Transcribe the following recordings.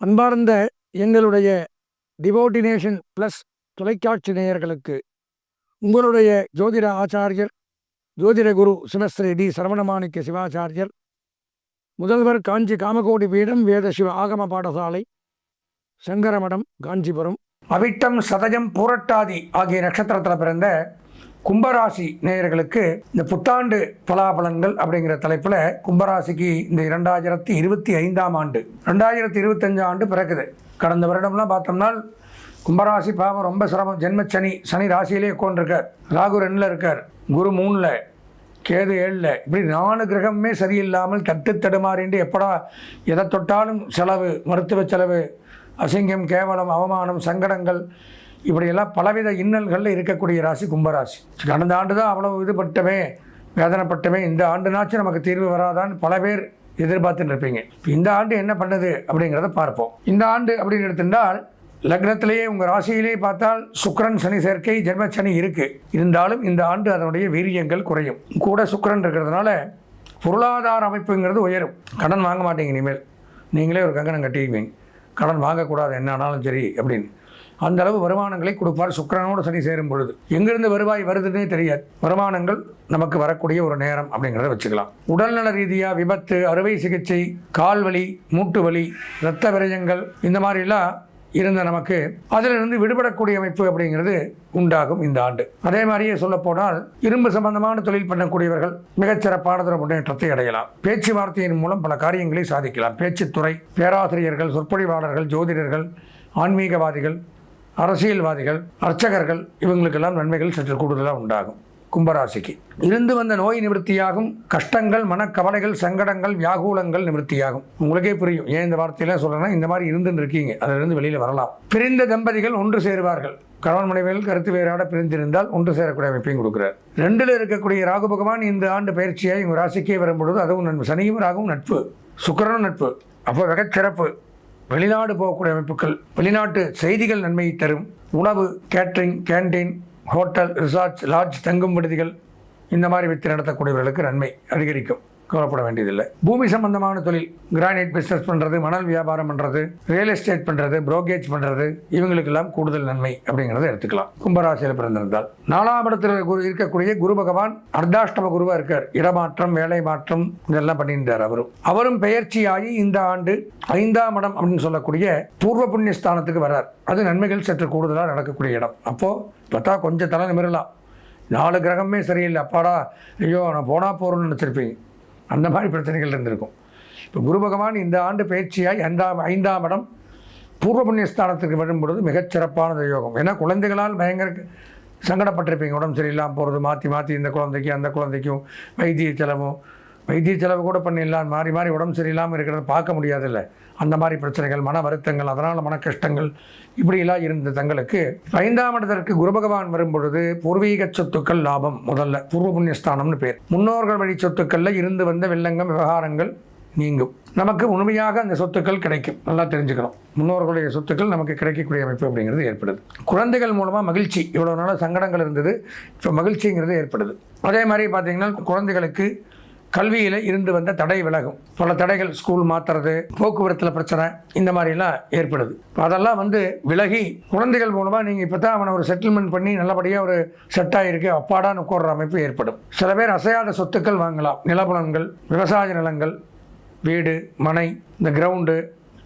அன்பார்ந்த எங்களுடைய டிவோட்டினேஷன் ப்ளஸ் தொலைக்காட்சி நேயர்களுக்கு உங்களுடைய ஜோதிட ஆச்சாரியர் ஜோதிட குரு சிவஸ்ரீ டி சரவணமாணிக்க சிவாச்சாரியர், முதல்வர் காஞ்சி காமகோடி பீடம் வேத சிவ ஆகம பாடசாலை, சங்கரமடம், காஞ்சிபுரம். அவிட்டம், சதயம், பூரட்டாதி ஆகிய நட்சத்திரத்தில் பிறந்த கும்பராசி நேயர்களுக்கு இந்த புத்தாண்டு பலாபலன்கள் அப்படிங்கிற தலைப்பில் கும்பராசிக்கு இந்த 2025ஆம் ஆண்டு 2025 ஆண்டு பிறக்குது. கடந்த வருடம்லாம் பார்த்தோம்னா கும்பராசி பாவம் ரொம்ப சிரமம். ஜென்மச்சனி, சனி ராசியிலே உட்காந்துருக்கார், ராகு 2ல் இருக்கார், குரு 3ல், கேது 7ல், இப்படி 4 கிரகமே சரியில்லாமல் தட்டு தடுமாறிண்டு எப்படா எதை தொட்டாலும் செலவு, மருத்துவ செலவு, அசிங்கம், கேவலம், அவமானம், சங்கடங்கள், இப்படியெல்லாம் பலவித இன்னல்களில் இருக்கக்கூடிய ராசி கும்பராசி. கடந்த ஆண்டு தான் அவ்வளோ இதுபட்டமே, வேதனைப்பட்டமே, இந்த ஆண்டுனாச்சும் நமக்கு தீர்வு வராதான்னு பல பேர் எதிர்பார்த்துட்டு இருப்பீங்க. இந்த ஆண்டு என்ன பண்ணுது அப்படிங்கிறத பார்ப்போம். இந்த ஆண்டு அப்படின்னு எடுத்துட்டால் லக்னத்திலேயே உங்கள் ராசியிலேயே பார்த்தால் சுக்கிரன் சனி சேர்க்கை, ஜென்மச்சனி இருக்குது. இருந்தாலும் இந்த ஆண்டு அதனுடைய வீரியங்கள் குறையும். கூட சுக்கிரன் இருக்கிறதுனால பொருளாதார அமைப்புங்கிறது உயரும். கடன் வாங்க மாட்டீங்க இனிமேல். நீங்களே ஒரு கங்கணம் கட்டிக்குவீங்க, கடன் வாங்கக்கூடாது என்ன ஆனாலும் சரி அப்படின்னு. அந்த அளவு வருமானங்களை கொடுப்பார் சுக்கிரனோடு சனி சேரும் பொழுது. எங்கிருந்து வருவாய் வருதுன்னே தெரியாது. வருமானங்கள் நமக்கு வரக்கூடிய ஒரு நேரம் அப்படிங்கிறத வச்சுக்கலாம். உடல்நல ரீதியாக விபத்து, அறுவை சிகிச்சை, கால்வலி, மூட்டு வலி, இரத்த விரயங்கள், இந்த மாதிரிலாம் இருந்த நமக்கு அதிலிருந்து விடுபடக்கூடிய அமைப்பு அப்படிங்கிறது உண்டாகும் இந்த ஆண்டு. அதே மாதிரியே சொல்லப்போனால் இரும்பு சம்பந்தமான தொழில் பண்ணக்கூடியவர்கள் மிகச்சிறப்பான முன்னேற்றத்தை அடையலாம். பேச்சுவார்த்தையின் மூலம் பல காரியங்களை சாதிக்கலாம். பேச்சுத்துறை, பேராசிரியர்கள், சொற்பொழிவாளர்கள், ஜோதிடர்கள், ஆன்மீகவாதிகள், அரசியல்வாதிகள், அர்ச்சகர்கள், இவங்களுக்கெல்லாம் நன்மைகள் சற்று கூடுதலாக உண்டாகும். கும்பராசிக்கு இருந்து வந்த நோய் நிவர்த்தியாகும். கஷ்டங்கள், மனக்கவலைகள், சங்கடங்கள், வியாகுலங்கள் நிவர்த்தியாகும். உங்களுக்கே புரியும் ஏன் இந்த வார்த்தையெல்லாம் சொல்கிறேன்னா, இந்த மாதிரி இருந்துன்னு இருக்கீங்க, அதிலிருந்து வெளியில் வரலாம். பிரிந்த தம்பதிகள் ஒன்று சேருவார்கள். கணவன் மனைவிகள் கருத்து வேறாட பிரிந்திருந்தால் ஒன்று சேரக்கூடிய அமைப்பையும் கொடுக்குறார். 2ல் இருக்கக்கூடிய ராகு பகவான் இந்த ஆண்டு பயிற்சியாய் உங்கள் ராசிக்கே வரும்பொழுது அதுவும் நட்பு. சனியும் ராகவும் நட்பு, சுக்கிரனும் நட்பு. அப்போ மிகச்சிறப்பு. வெளிநாடு போகக்கூடிய அமைப்புகள், வெளிநாட்டு செய்திகள் நன்மையை தரும். உணவு, catering, canteen, hotel, resort, lodge, தங்கும் விடுதிகள், இந்த மாதிரி வித்து நடத்தக்கூடியவர்களுக்கு நன்மை அதிகரிக்கும். கவலைப்பட வேண்டியதில்லை. பூமி சம்பந்தமான தொழில், கிரானைட் பிஸ்னஸ் பண்ணுறது, மணல் வியாபாரம் பண்ணுறது, ரியல் எஸ்டேட் பண்ணுறது, புரோக்கேஜ் பண்ணுறது, இவங்களுக்கெல்லாம் கூடுதல் நன்மை அப்படிங்கிறத எடுத்துக்கலாம். கும்பராசியில் பிறந்திருந்தால் 4ஆம் இடத்தில் இருக்கக்கூடிய குரு பகவான் அர்த்தாஷ்டம குருவாக இருக்கார். இடமாற்றம், வேலை மாற்றம், இதெல்லாம் பண்ணியிருந்தார். அவரும் பெயர்ச்சியாகி இந்த ஆண்டு 5ஆம் இடம் அப்படின்னு சொல்லக்கூடிய பூர்வ புண்ணிய ஸ்தானத்துக்கு வர்றார். அது நன்மைகள் சற்று கூடுதலாக நடக்கக்கூடிய இடம். அப்போது பார்த்தா கொஞ்சம் தலை நிமிரலாம். 4 கிரகமே சரியில்லை, அப்பாடா ஐயோ நான் போனால் போகிறோன்னு நினச்சிருப்பீங்க. அந்த மாதிரி பிரச்சனைகள் இருந்திருக்கும். இப்போ குரு பகவான் இந்த ஆண்டு பயிற்சியாய் 5ஆம் இடம் பூர்வ புண்ணியஸ்தானத்துக்கு வரும்பொழுது மிகச்சிறப்பானது யோகம். ஏன்னா குழந்தைகளால் பயங்கர சங்கடப்பட்டிருப்பீங்க. உடம்பு சரியில்லாமல் போகிறது, மாற்றி இந்த குழந்தைக்கும் அந்த குழந்தைக்கும் வைத்திய செலவு கூட பண்ணிடலாம். மாறி உடம்பு சரியில்லாமல் இருக்கிறத பார்க்க முடியாதில்ல. அந்த மாதிரி பிரச்சனைகள், மன வருத்தங்கள், அதனால் மன கஷ்டங்கள், இப்படியெல்லாம் இருந்த தங்களுக்கு 5ஆம் இடத்திற்கு குரு பகவான் வரும்பொழுது பூர்வீக சொத்துக்கள் லாபம். முதல்ல பூர்வ புண்ணியஸ்தானம்னு பேர். முன்னோர்கள் வழி சொத்துக்களில் இருந்து வந்த வில்லங்கம், விவகாரங்கள் நீங்கும். நமக்கு முழுமையாக அந்த சொத்துக்கள் கிடைக்கும். நல்லா தெரிஞ்சுக்கணும். முன்னோர்களுடைய சொத்துக்கள் நமக்கு கிடைக்கக்கூடிய அமைப்பு அப்படிங்கிறது ஏற்படுது. குழந்தைகள் மூலமாக மகிழ்ச்சி. இவ்வளோ நாளாக சங்கடங்கள் இருந்தது, இப்போ மகிழ்ச்சிங்கிறது ஏற்படுது. அதே மாதிரி பார்த்தீங்கன்னா குழந்தைகளுக்கு கல்வியில் இருந்து வந்த தடை விலகும். பல தடைகள், ஸ்கூல் மாற்றுறது, போக்குவரத்தில் பிரச்சனை, இந்த மாதிரிலாம் ஏற்படுது. அதெல்லாம் விலகி குழந்தைகள் மூலமாக நீங்கள் இப்போ தான் அவனை ஒரு செட்டில்மெண்ட் பண்ணி நல்லபடியாக ஒரு செட்டாக இருக்கு அப்பாடான்னு உட்கார்ற அமைப்பு ஏற்படும். சில பேர் அசையாத சொத்துக்கள் வாங்கலாம். நிலப்புலன்கள், விவசாய நிலங்கள், வீடு, மனை, இந்த கிரவுண்டு,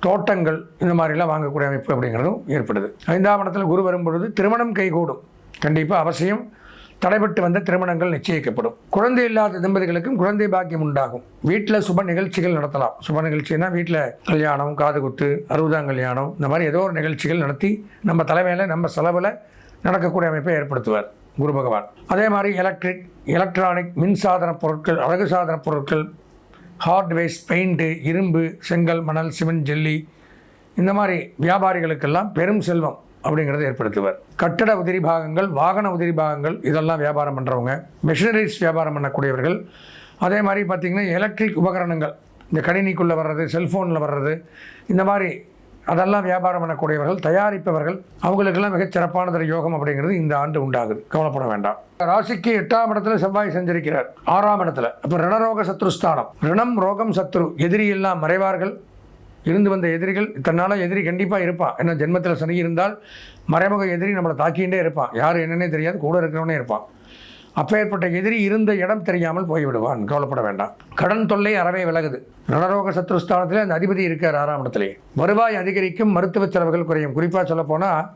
தோட்டங்கள், இந்த மாதிரிலாம் வாங்கக்கூடிய அமைப்பு அப்படிங்கிறதும் ஏற்படுது. 5ஆம் இடத்துல குரு வரும்பொழுது திருமணம் கைகூடும். கண்டிப்பாக அவசியம். தடைபட்டு வந்த திருமணங்கள் நிச்சயிக்கப்படும். குழந்தை இல்லாத தம்பதிகளுக்கும் குழந்தை பாக்கியம் உண்டாகும். வீட்டில் சுப நிகழ்ச்சிகள் நடத்தலாம். சுப நிகழ்ச்சினா வீட்டில் கல்யாணம், காதுகுத்து, 60ஆம் கல்யாணம், இந்த மாதிரி ஏதோ ஒரு நிகழ்ச்சிகள் நடத்தி நம்ம தலைமையில், நம்ம செலவில் நடக்கக்கூடிய அமைப்பை ஏற்படுத்துவார் குரு பகவான். அதே மாதிரி எலக்ட்ரானிக், மின்சாதன பொருட்கள், அழகு சாதன பொருட்கள், ஹார்ட்வேர்ஸ், பெயிண்ட்டு, இரும்பு, செங்கல், மணல், சிமெண்ட், ஜெல்லி, இந்த மாதிரி வியாபாரிகளுக்கெல்லாம் பெரும் செல்வம் அப்படிங்கிறத ஏற்படுத்துவார். கட்டட உதிரி பாகங்கள், வாகன உதிரி பாகங்கள், இதெல்லாம் வியாபாரம் பண்ணுறவங்க, மெஷினரிஸ் வியாபாரம் பண்ணக்கூடியவர்கள், அதே மாதிரி பார்த்திங்கன்னா எலக்ட்ரிக் உபகரணங்கள், இந்த கணினிக்குள்ளே வர்றது, செல்ஃபோனில் வர்றது, இந்த மாதிரி அதெல்லாம் வியாபாரம் பண்ணக்கூடியவர்கள், தயாரிப்பவர்கள், அவங்களுக்கெல்லாம் மிகச்சிறப்பானது யோகம் அப்படிங்கிறது இந்த ஆண்டு உண்டாகுது. கவலைப்பட வேண்டாம். ராசிக்கு 8ஆம் இடத்துல செவ்வாய் சஞ்சரிக்கிறார். 6ஆம் இடத்துல. அப்போ ரணரோக சத்ருஸ்தானம். ரிணம், ரோகம், சத்ரு, எதிரி எல்லாம் மறைவார்கள். இருந்து வந்த எதிரிகள் இத்தனால எதிரி கண்டிப்பாக இருப்பான். ஏன்னா ஜென்மத்தில் சனி இருந்தால் மறைமுக எதிரி நம்மளை தாக்கிகிட்டே இருப்பான். யார் என்னன்னே தெரியாது, கூட இருக்கிறவனே இருப்பான். அப்பேற்பட்ட எதிரி இருந்த இடம் தெரியாமல் போய்விடுவான், கவலைப்பட வேண்டாம். கடன் தொல்லை அறவே விலகுது. ரணரோக சத்ருஸ்தானத்தில் அந்த அதிபதி இருக்கார் 6ஆம் இடத்துலேயே. வருவாய் அதிகரிக்கும், மருத்துவ செலவுகள் குறையும். குறிப்பாக சொல்லப்போனால்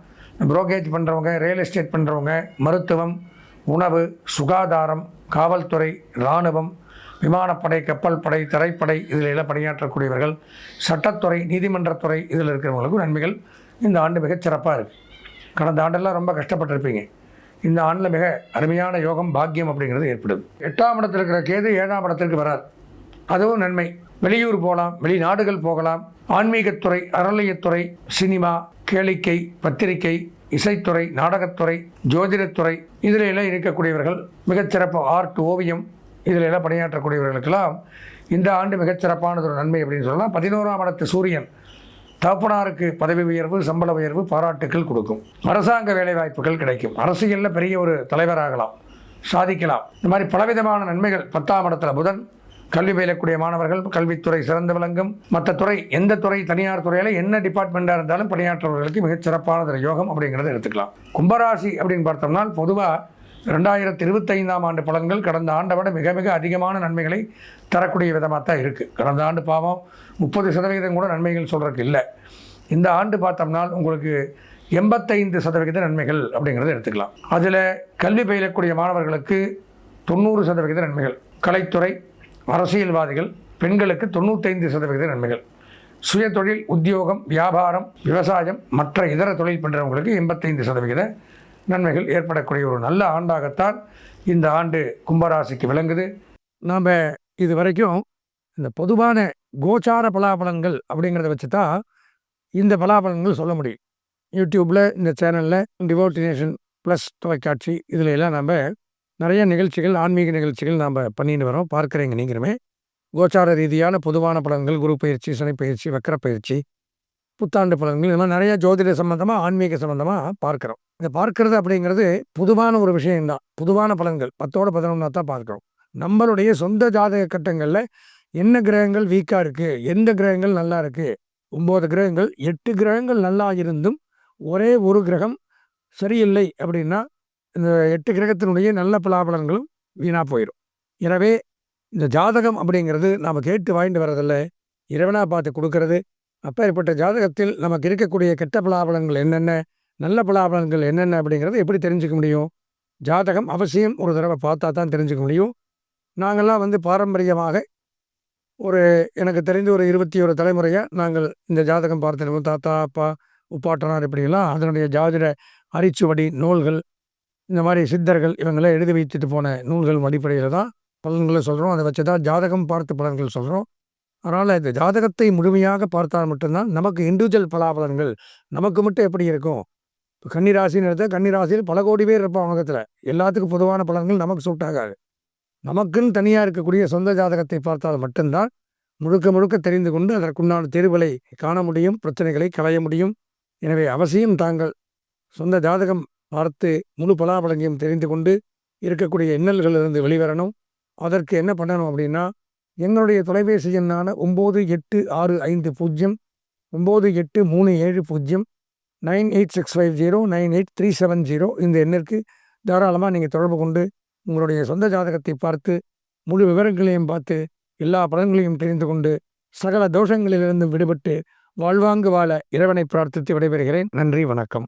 புரோக்கேஜ் பண்ணுறவங்க, ரியல் எஸ்டேட் பண்ணுறவங்க, மருத்துவம், உணவு, சுகாதாரம், காவல்துறை, இராணுவம், விமானப்படை, கப்பல் படை, தரைப்படை இதில் எல்லாம் பணியாற்றக்கூடியவர்கள், சட்டத்துறை, நீதிமன்றத்துறை இதில் இருக்கிறவங்களுக்கும் நன்மைகள் இந்த ஆண்டு மிகச்சிறப்பாக இருக்குது. கடந்த ஆண்டெல்லாம் ரொம்ப கஷ்டப்பட்டிருப்பீங்க. இந்த ஆண்டில் மிக அருமையான யோகம், பாக்கியம் அப்படிங்கிறது ஏற்படுது. 8ஆம் இடத்தில் இருக்கிற கேது 7ஆம் இடத்திற்கு வரார். அதுவும் நன்மை. வெளியூர் போகலாம், வெளிநாடுகள் போகலாம். ஆன்மீகத்துறை, அறநிலையத்துறை, சினிமா, கேளிக்கை, பத்திரிகை, இசைத்துறை, நாடகத்துறை, ஜோதிடத்துறை இதில் எல்லாம் இருக்கக்கூடியவர்கள் மிகச்சிறப்பு. ஆர்ட், ஓவியம் இதில் எல்லாம் பணியாற்றக்கூடியவர்களுக்கெல்லாம் இந்த ஆண்டு மிகச்சிறப்பானது ஒரு நன்மை அப்படின்னு சொல்லலாம். 11ஆம் இடத்து சூரியன் தகப்பனாருக்கு பதவி உயர்வு, சம்பள உயர்வு, பாராட்டுக்கள் கொடுக்கும். அரசாங்க வேலைவாய்ப்புகள் கிடைக்கும். அரசியலில் பெரிய ஒரு தலைவராகலாம், சாதிக்கலாம். இந்த மாதிரி பலவிதமான நன்மைகள். 10ஆம் இடத்துல புதன், கல்வி பயிலக்கூடிய மாணவர்கள், கல்வித்துறை சிறந்து விளங்கும். மற்ற துறை, எந்த துறை, தனியார் துறையில் என்ன டிபார்ட்மெண்ட்டாக இருந்தாலும் பணியாற்றுவர்களுக்கு மிகச் சிறப்பானது யோகம் அப்படிங்கிறத எடுத்துக்கலாம். கும்பராசி அப்படின்னு பார்த்தோம்னா பொதுவாக 2025ஆம் ஆண்டு பலன்கள் கடந்த ஆண்டை விட மிக மிக அதிகமான நன்மைகளை தரக்கூடிய விதமாக தான் இருக்குது. கடந்த ஆண்டு பாவம் 30% கூட நன்மைகள் சொல்கிறதுக்கு இல்லை. இந்த ஆண்டு பார்த்தோம்னா உங்களுக்கு 85% நன்மைகள் அப்படிங்கிறத எடுத்துக்கலாம். அதில் கல்வி பயிலக்கூடிய மாணவர்களுக்கு 90% நன்மைகள். கலைத்துறை, அரசியல்வாதிகள், பெண்களுக்கு 95% நன்மைகள். சுயதொழில், உத்தியோகம், வியாபாரம், விவசாயம், மற்ற இதர தொழில் பண்ணுறவங்களுக்கு 85% நன்மைகள் ஏற்படக்கூடிய ஒரு நல்ல ஆண்டாகத்தான் இந்த ஆண்டு கும்பராசிக்கு விளங்குது. நாம் இது வரைக்கும் இந்த பொதுவான கோச்சார பலாபலன்கள் அப்படிங்கிறத வச்சு தான் இந்த பலாபலன்கள் சொல்ல முடியும். யூடியூப்பில், இந்த சேனலில் டிவோட்டினேஷன் ப்ளஸ் தொலைக்காட்சி இதில் எல்லாம் நம்ம நிறைய நிகழ்ச்சிகள், ஆன்மீக நிகழ்ச்சிகள் நாம் பண்ணிட்டு வரோம். பார்க்குறீங்க நீங்களுமே. கோச்சார ரீதியான பொதுவான பலன்கள், குரு பயிற்சி, சனி பயிற்சி, வக்கர பயிற்சி, புத்தாண்டு பலன்கள், இது மாதிரி நிறைய ஜோதிட சம்மந்தமாக, ஆன்மீக சம்மந்தமாக பார்க்குறோம். இதை பார்க்கறது அப்படிங்கிறது பொதுவான ஒரு விஷயம்தான். பொதுவான பலன்கள் 10ஓட 11 தான் பார்க்குறோம். நம்மளுடைய சொந்த ஜாதக கட்டங்களில் என்ன கிரகங்கள் வீக்காக இருக்குது, எந்த கிரகங்கள் நல்லா இருக்குது. 9 கிரகங்கள், 8 கிரகங்கள் நல்லா இருந்தும் ஒரே ஒரு கிரகம் சரியில்லை அப்படின்னா இந்த 8 கிரகத்தினுடைய நல்ல பலாபலன்களும் வீணாக போயிடும். எனவே இந்த ஜாதகம் அப்படிங்கிறது நாம் கேட்டு வாங்கிட்டு வர்றதில்லை, இறைவனாக பார்த்து கொடுக்கறது. அப்பேற்பட்ட ஜாதகத்தில் நமக்கு இருக்கக்கூடிய கெட்ட பலாபலன்கள் என்னென்ன, நல்ல பலாபலன்கள் என்னென்ன அப்படிங்கிறது எப்படி தெரிஞ்சுக்க முடியும்? ஜாதகம் அவசியம் ஒரு தடவை பார்த்தா தான் தெரிஞ்சுக்க முடியும். நாங்கள்லாம் பாரம்பரியமாக எனக்கு தெரிந்து ஒரு 21 தலைமுறையாக நாங்கள் இந்த ஜாதகம் பார்த்துருக்கோம். தாத்தா, அப்பா, உப்பாட்டனார் இப்படிலாம் அதனுடைய ஜாதிட அரிச்சுவடி நூல்கள், இந்த மாதிரி சித்தர்கள் இவங்களாம் எழுதி வைத்துட்டு போன நூல்கள் அடிப்படையில் தான் பலன்களை சொல்கிறோம். அதை வச்சு தான் ஜாதகம் பார்த்து பலன்கள் சொல்கிறோம். அதனால் இந்த ஜாதகத்தை முழுமையாக பார்த்தால் மட்டும்தான் நமக்கு இண்டிவிஜுவல் பலாபலன்கள் நமக்கு மட்டும் எப்படி இருக்கும். இப்போ கன்னிராசின்னு எடுத்தால் கன்னிராசியில் பல கோடி பேர் இருப்பான் உலகத்தில். எல்லாத்துக்கும் பொதுவான பலன்கள் நமக்கு சூட் ஆகாது. நமக்குன்னு தனியாக இருக்கக்கூடிய சொந்த ஜாதகத்தை பார்த்தால் மட்டும்தான் முழுக்க முழுக்க தெரிந்து கொண்டு அதற்குண்டான தீர்வுகளை காண முடியும், பிரச்சனைகளை களைய முடியும். எனவே அவசியம் தாங்கள் சொந்த ஜாதகம் பார்த்து முழு பலாபலன்களையும் தெரிந்து கொண்டு இருக்கக்கூடிய இன்னல்களிலிருந்து வெளிவரணும். அதற்கு என்ன பண்ணணும் அப்படின்னா, எங்களுடைய தொலைபேசி எண்ணான 983837098650 இந்த எண்ணிற்கு தாராளமாக நீங்கள் தொடர்பு கொண்டு உங்களுடைய சொந்த ஜாதகத்தை பார்த்து முழு விவரங்களையும் பார்த்து எல்லா பலன்களையும் தெரிந்து கொண்டு சகல தோஷங்களிலிருந்து விடுபட்டு வாழ்வாங்கு வாழ இறைவனை பிரார்த்தித்து விடைபெறுகிறேன். நன்றி, வணக்கம்.